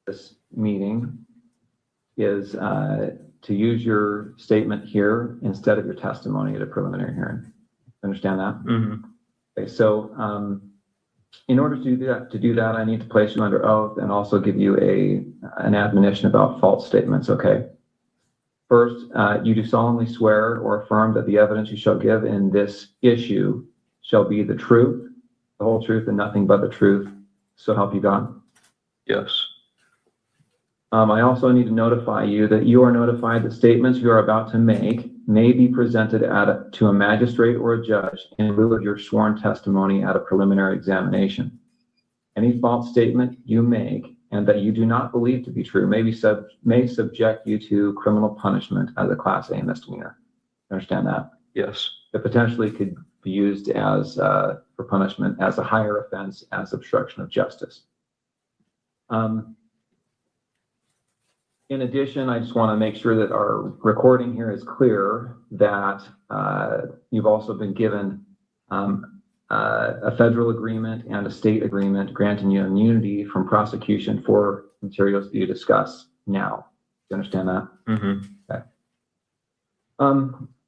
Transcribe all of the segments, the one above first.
this meeting is to use your statement here instead of your testimony at a preliminary hearing. Understand that? Mm-hmm. Okay, so in order to do that, I need to place you under oath and also give you an admonition about false statements, okay? First, you do solemnly swear or affirm that the evidence you shall give in this issue shall be the truth, the whole truth, and nothing but the truth, so help you God? Yes. I also need to notify you that you are notified that statements you are about to make may be presented to a magistrate or a judge in lieu of your sworn testimony at a preliminary examination. Any false statement you make and that you do not believe to be true may subject you to criminal punishment as a Class A misdemeanor. Understand that? Yes. It potentially could be used as for punishment as a higher offense as obstruction of justice. In addition, I just want to make sure that our recording here is clear that you've also been given a federal agreement and a state agreement granting you immunity from prosecution for materials that you discuss now. Do you understand that? Mm-hmm. Okay.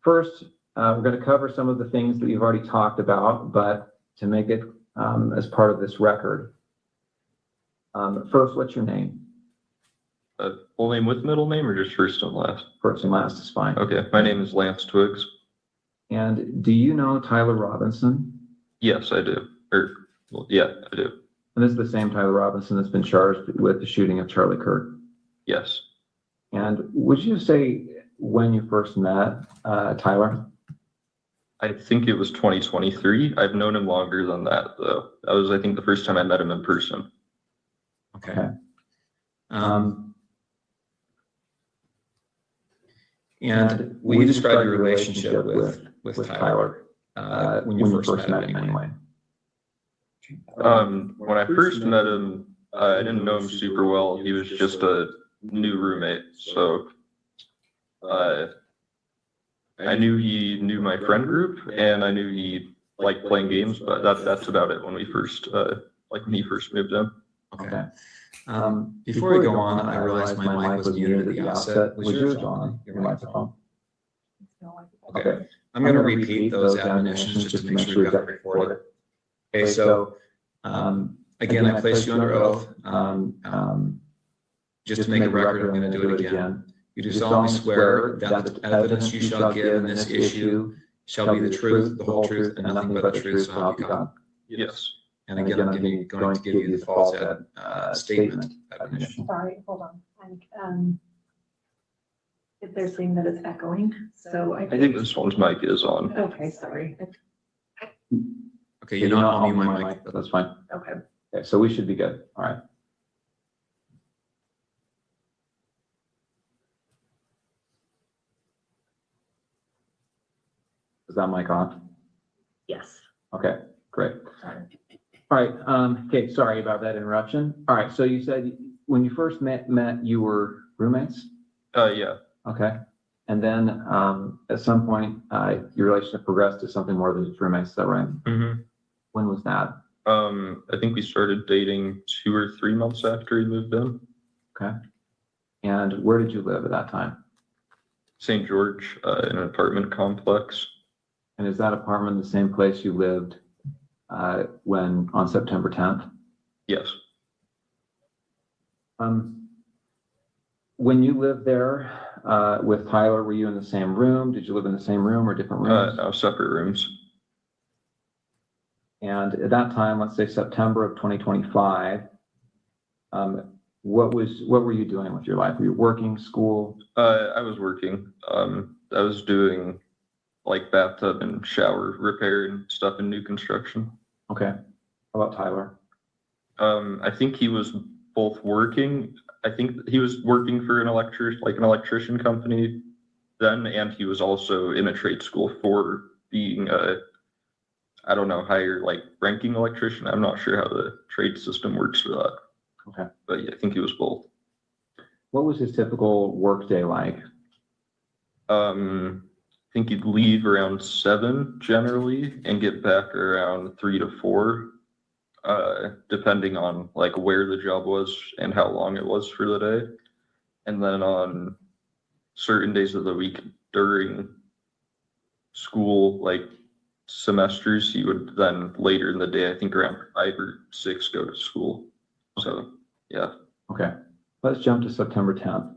First, we're going to cover some of the things that you've already talked about, but to make it as part of this record. First, what's your name? Full name with middle name or just first and last? First and last is fine. Okay, my name is Lance Twiggs. And do you know Tyler Robinson? Yes, I do. Yeah, I do. And this is the same Tyler Robinson that's been charged with the shooting of Charlie Kirk. Yes. And would you say when you first met Tyler? I think it was 2023. I've known him longer than that, though. That was, I think, the first time I met him in person. Okay. And will you describe your relationship with Tyler when you first met him anyway? When I first met him, I didn't know him super well. He was just a new roommate. So I knew he knew my friend group and I knew he liked playing games, but that's about it when we first, when he first moved in. Okay. Before we go on, I realized my mic was muted at the outset. Was yours on, your microphone? Okay. I'm going to repeat those admonitions just to make sure we got it recorded. Okay, so again, I placed you under oath. Just to make a record, I'm going to do it again. You do solemnly swear that the evidence you shall give in this issue shall be the truth, the whole truth, and nothing but the truth, so help you God. Yes. And again, I'm going to give you the false statement. Sorry, hold on. They're saying that it's echoing, so I think this one's mic is on. Okay, sorry. Okay, you're not on my mic. That's fine. Okay. Okay, so we should be good. All right. Is that mic on? Yes. Okay, great. Sorry. All right. Okay, sorry about that interruption. All right. So you said when you first met, you were roommates? Yeah. Okay. And then at some point, your relationship progressed to something more than just roommates. Is that right? Mm-hmm. When was that? I think we started dating 2 or 3 months after he moved in. Okay. And where did you live at that time? St. George, in an apartment complex. And is that apartment the same place you lived when on September 10th? Yes. When you lived there with Tyler, were you in the same room? Did you live in the same room or different rooms? No, separate rooms. And at that time, let's say September of 2025, what were you doing with your life? Were you working, school? I was working. I was doing like bathtub and shower repair and stuff in new construction. Okay. How about Tyler? I think he was both working. I think he was working for an electrician company then, and he was also in a trade school for being I don't know, higher ranking electrician. I'm not sure how the trade system works for that. Okay. But yeah, I think he was both. What was his typical work day like? I think he'd leave around 7 generally and get back around 3 to 4. depending on like where the job was and how long it was for the day. And then on certain days of the week during school, like semesters, he would then later in the day, I think around 5 or 6, go to school. So, yeah. Okay, let's jump to September 10th.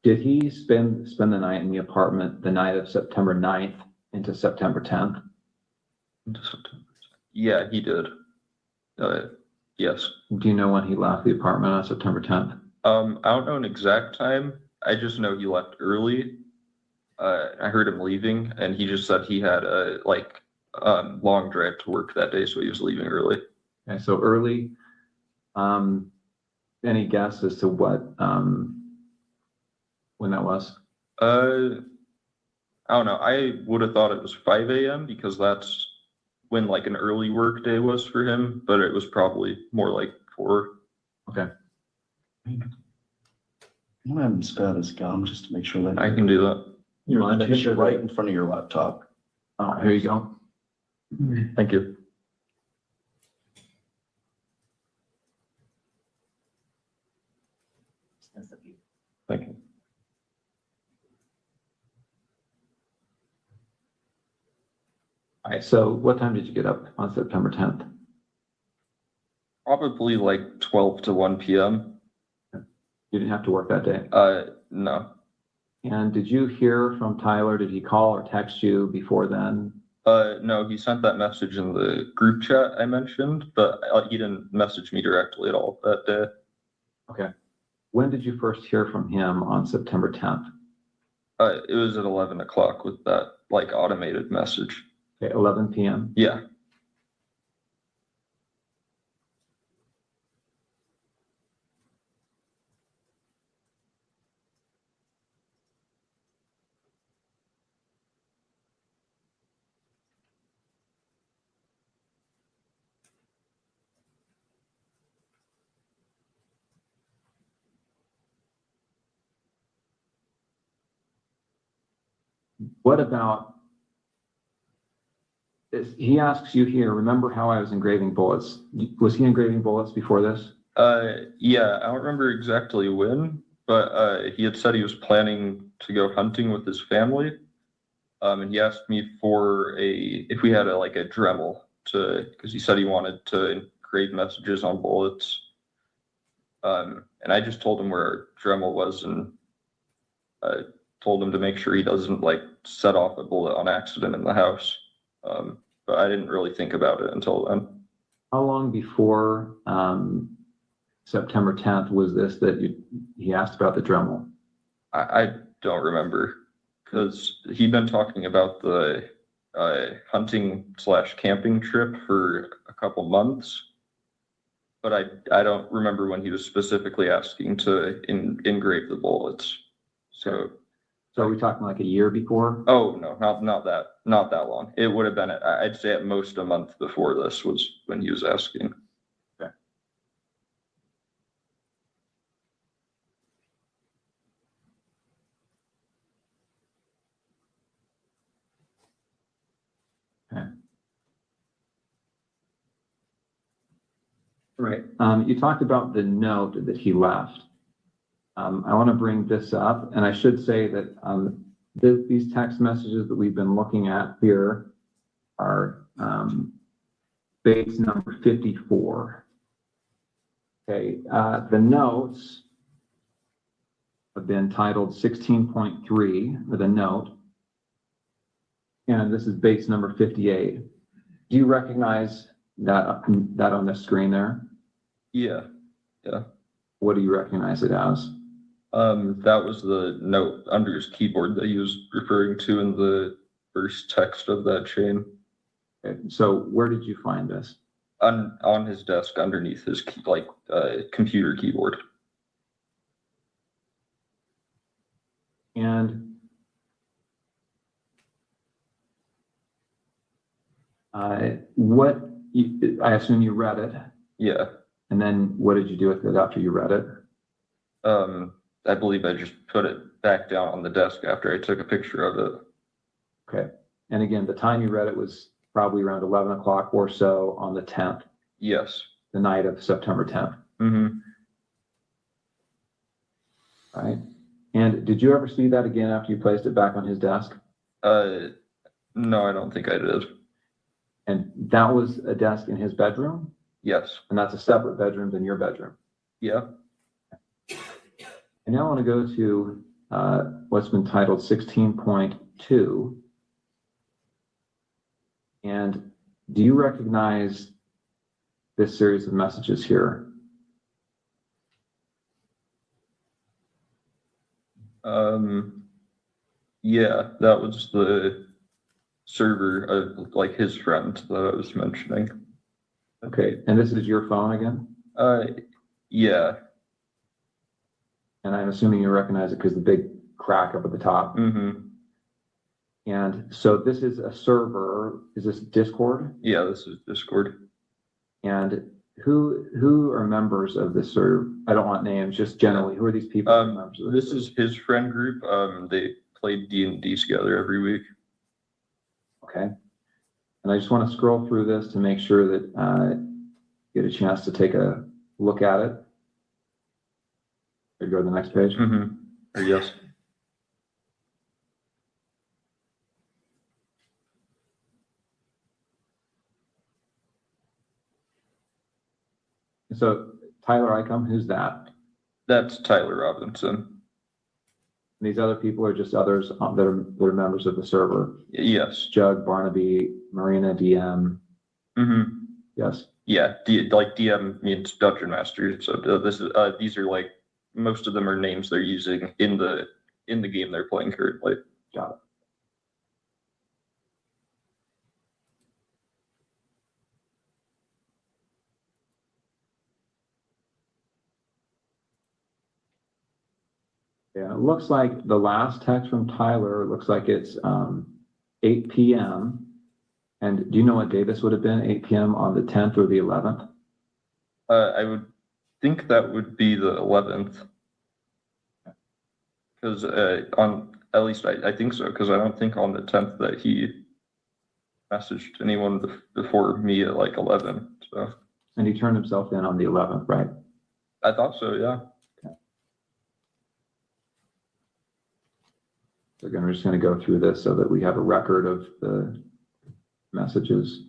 Did he spend the night in the apartment the night of September 9th into September 10th? Yeah, he did. Yes. Do you know when he left the apartment on September 10th? I don't know an exact time. I just know he left early. I heard him leaving, and he just said he had a long drive to work that day, so he was leaving early. Okay, so early. Any guess as to what when that was? I don't know. I would have thought it was 5 a.m. because that's when like an early work day was for him, but it was probably more like 4. Okay. I'm gonna have him spit out his gum just to make sure that. I can do that. Your mind if I tissue should- right in front of your laptop. Oh, here you go. Thank you. Thank you. All right, so what time did you get up on September 10th? Probably like 12 to 1 p.m. You didn't have to work that day. No. And did you hear from Tyler? Did he call or text you before then? No, he sent that message in the group chat I mentioned, but he didn't message me directly at all that day. Okay. When did you first hear from him on September 10th? It was at 11 o'clock with that like automated message. Okay, 11 p.m. Yeah. What about, he asks you here, remember how I was engraving bullets? Was he engraving bullets before this? Yeah, I don't remember exactly when, but he had said he was planning to go hunting with his family. And he asked me for if we had a Dremel because he said he wanted to engrave messages on bullets. And I just told him where our Dremel was and told him to make sure he doesn't set off a bullet on accident in the house. But I didn't really think about it until then. How long before September 10th was this that he asked about the Dremel? I don't remember because he'd been talking about the hunting/camping trip for a couple months, but I don't remember when he was specifically asking to engrave the bullets. So are we talking like a year before? oh no, not that long. It would have been I'd say at most a month before this was when he was asking. Right. You talked about the note that he left. I want to bring this up, and I should say that these text messages that we've been looking at here are base number 54. Okay, the notes have been titled 16.3 with a note, and this is base number 58. Do you recognize that on the screen there? Yeah. What do you recognize it as? That was the note under his keyboard that he was referring to in the first text of that chain. Okay, so where did you find this? On his desk underneath his computer keyboard. And I assume you read it, Yeah. and then what did you do with it after you read it? I believe I just put it back down on the desk after I took a picture of it. Okay, and again, the time you read it was probably around 11 o'clock or so on the 10th, Yes. the night of September 10th, Mm-hmm. right? And did you ever see that again after you placed it back on his desk? No, I don't think I did. And that was a desk in his bedroom, Yes. and that's a separate bedroom than your bedroom. Yeah. And now I want to go to what's been titled 16.2. And do you recognize this series of messages here? Yeah, that was the server of like his friend that I was mentioning. Okay, and this is your phone again? Yeah. And I'm assuming you recognize it because the big crack up at the top. Mm-hmm. And so this is a server. Is this Discord? Yeah, this is Discord. And who are members of this server? I don't want names, just generally, who are these people? Who are members of This is his friend group. They played D&D together every week. Okay. And I just want to scroll through this to make sure that you get a chance to take a look at it. Or go to the next page. Mm-hmm. Or yes. So Tyler Icom, who's that? That's Tyler Robinson. These other people are just others that are members of the server. Yes. Jug, Barnaby, Marina, DM. Mm-hmm. Yes. Yeah, like DM means Dungeon Master. So this is these are like most of them are names they're using in the game they're playing currently. Got it. Yeah, it looks like the last text from Tyler looks like it's 8 p.m. And do you know what day this would have been? 8 p.m. on the 10th or the 11th? I would think that would be the 11th. Because on at least I think so, because I don't think on the 10th that he messaged anyone before me at like 11. So And he turned himself in on the 11th, right? I thought so, yeah. So again, we're just going to go through this so that we have a record of the messages.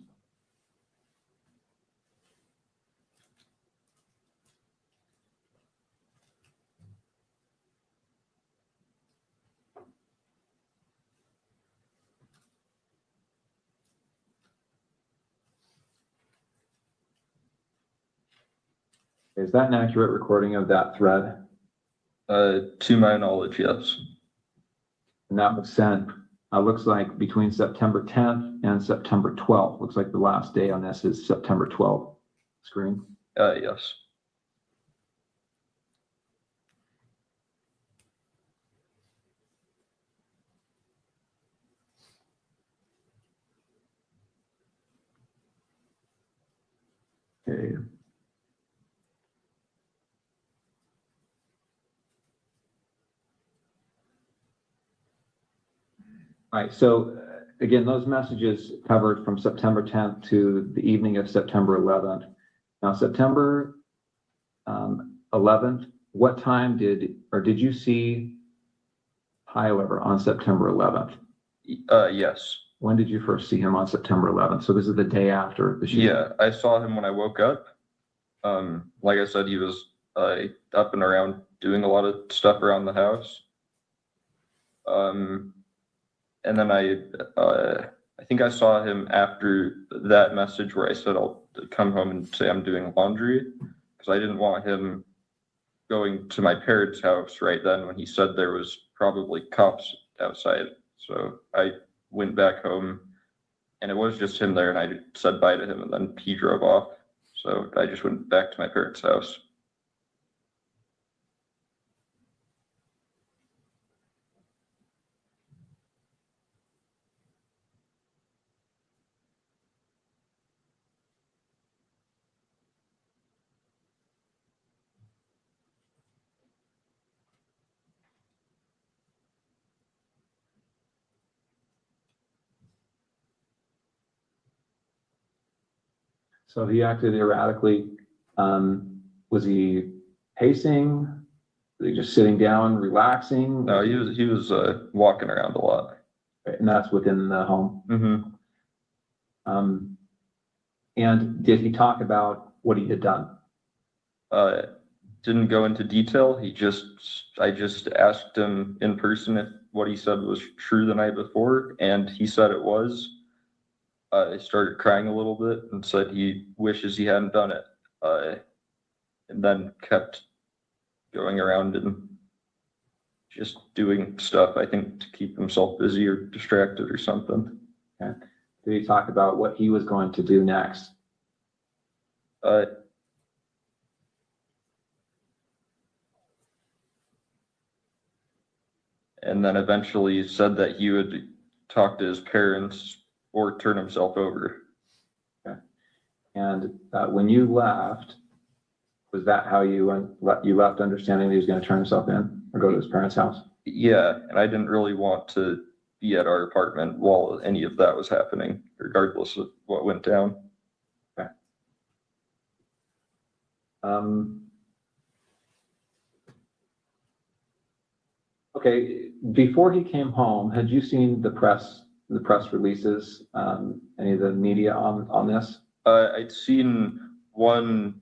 Is that an accurate recording of that thread? To my knowledge, yes. And that was sent, looks like between September 10th and September 12th. Looks like the last day on this is September 12th. Screen. Yes. Okay. All right, so again, those messages covered from September 10th to the evening of September 11th. Now, September 11th, what time did you see Tyler on September 11th? Yes. When did you first see him on September 11th? So this is the day after the shooting. Yeah, I saw him when I woke up. Like I said, he was up and around doing a lot of stuff around the house. And then I think I saw him after that message where I said I'll come home and say I'm doing laundry, because I didn't want him going to my parents' house right then when he said there was probably cops outside. So I went back home and it was just him there, and I said bye to him, and then he drove off. So I just went back to my parents' house. So he acted erratically. Was he pacing? Was he just sitting down, relaxing? No, he was walking around a lot. And that's within the home. Mm-hmm. And did he talk about what he had done? Didn't go into detail. I just asked him in person if what he said was true the night before, and he said it was. He started crying a little bit and said he wishes he hadn't done it. And then kept going around and just doing stuff, I think, to keep himself busy or distracted or something. Okay. Did he talk about what he was going to do next? And then eventually said that he would talk to his parents or turn himself over. Okay. And when you left, was that how you left, understanding that he was going to turn himself in or go to his parents' house? Yeah, and I didn't really want to be at our apartment while any of that was happening, regardless of what went down. Okay. Okay, before he came home, had you seen the press releases, any of the media on this? I'd seen one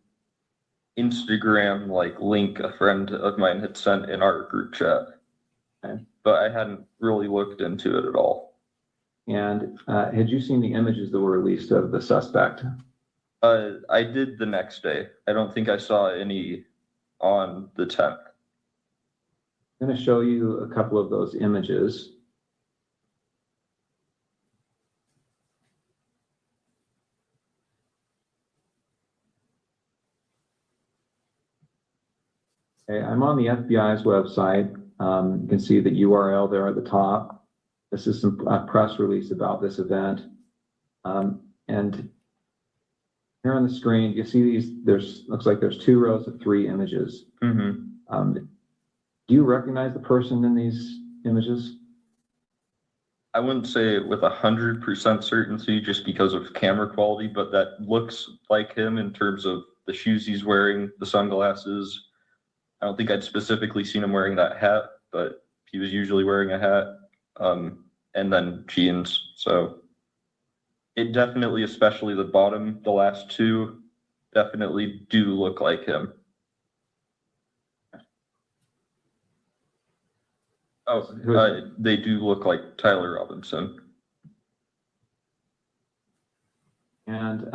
Instagram link a friend of mine had sent in our group chat, Okay. but I hadn't really looked into it at all. And had you seen the images that were released of the suspect? I did the next day. I don't think I saw any on the 10th. I'm going to show you a couple of those images. Okay, I'm on the FBI's website. You can see the URL there at the top. This is some press release about this event. And here on the screen, you see these, looks like there's 2 rows of 3 images. Mm-hmm. Do you recognize the person in these images? I wouldn't say it with 100% certainty just because of camera quality, but that looks like him in terms of the shoes he's wearing, the sunglasses. I don't think I'd specifically seen him wearing that hat, but he was usually wearing a hat, and then jeans. So it definitely, especially the bottom, the last 2, definitely do look like him. Oh, they do look like Tyler Robinson. And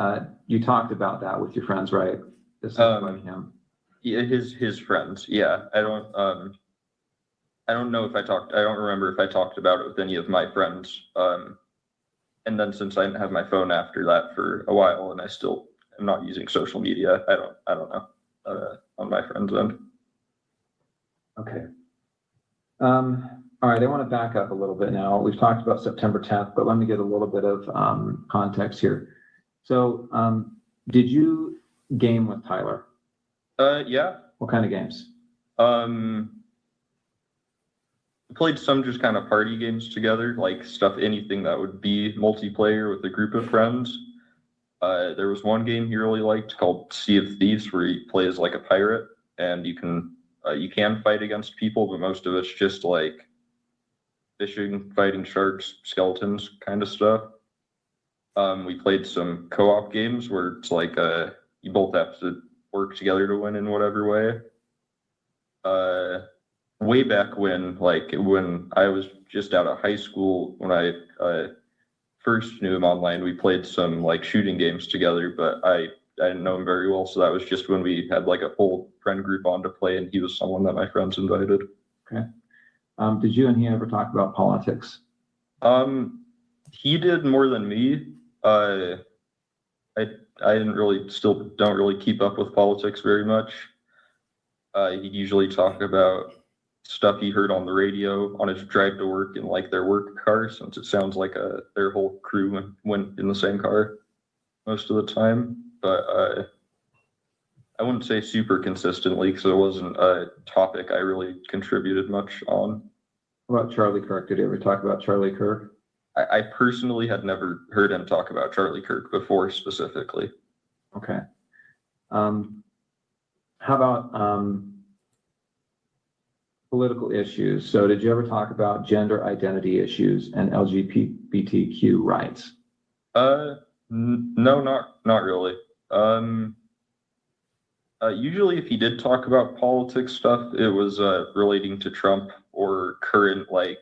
you talked about that with your friends, right? This looks like him. Yeah, his friends. Yeah, I don't know if I don't remember if I talked about it with any of my friends. And then since I didn't have my phone after that for a while, and I still am not using social media, I don't know on my friends' end. Okay. All right, I want to back up a little bit now. We've talked about September 10th, but let me get a little bit of context here. So, did you game with Tyler? Yeah. What kind of games? Played some just kind of party games together, like anything that would be multiplayer with a group of friends. There was one game he really liked called Sea of Thieves, where you play as like a pirate, and you can fight against people, but most of it's just like fishing, fighting sharks, skeletons kind of stuff. We played some co-op games where it's like you both have to work together to win in whatever way. Way back when I was just out of high school, when I first knew him online, we played some shooting games together, but I didn't know him very well, so that was just when we had a whole friend group on to play, and he was someone that my friends invited. Okay. Did you and he ever talk about politics? He did more than me. I don't really keep up with politics very much. He'd usually talk about stuff he heard on the radio on his drive to work in their work car, since it sounds like their whole crew went in the same car most of the time. But I wouldn't say super consistently, because it wasn't a topic I really contributed much on. What about Charlie Kirk? Did you ever talk about Charlie Kirk? I personally had never heard him talk about Charlie Kirk before specifically. Okay. How about political issues? So did you ever talk about gender identity issues and LGBTQ rights? No, not really. Usually if he did talk about politics stuff, it was relating to Trump or current like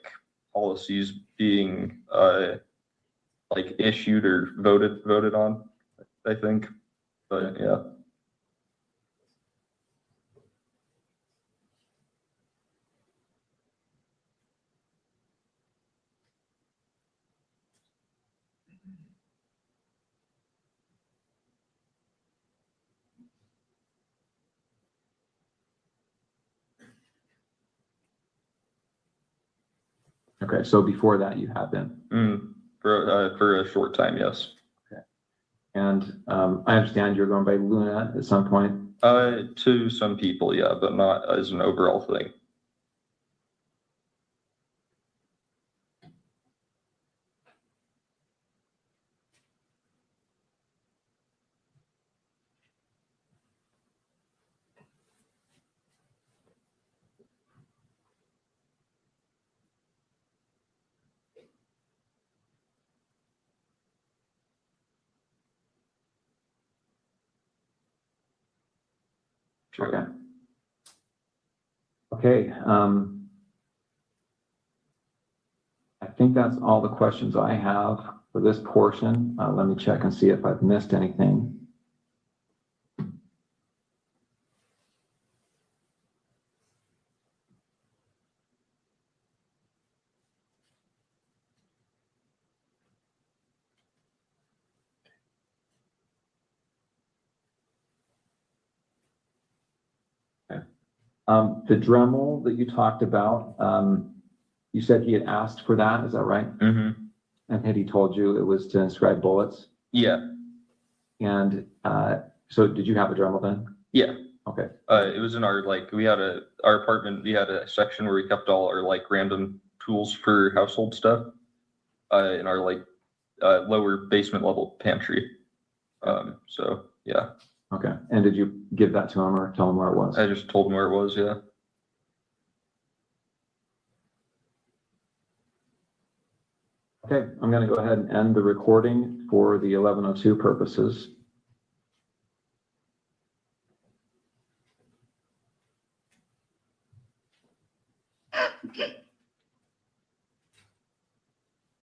policies being like issued or voted on, I think. But yeah. Okay, so before that you have been. For a short time, yes. Okay. And I understand you're going by Luna at some point. To some people, yeah, but not as an overall thing. Sure. Okay. Okay. I think that's all the questions I have for this portion. Let me check and see if I've missed anything. The Dremel that you talked about, you said he had asked for that, is that right? Mm-hmm. And had he told you it was to inscribe bullets? Yeah. And so did you have a Dremel then? Yeah. Okay. It was in our our apartment. We had a section where we kept all our like random tools for household stuff. In our lower basement level pantry. So yeah. Okay. And did you give that to him or tell him where it was? I just told him where it was. Yeah. Okay, I'm going to go ahead and end the recording for the 1102 purposes.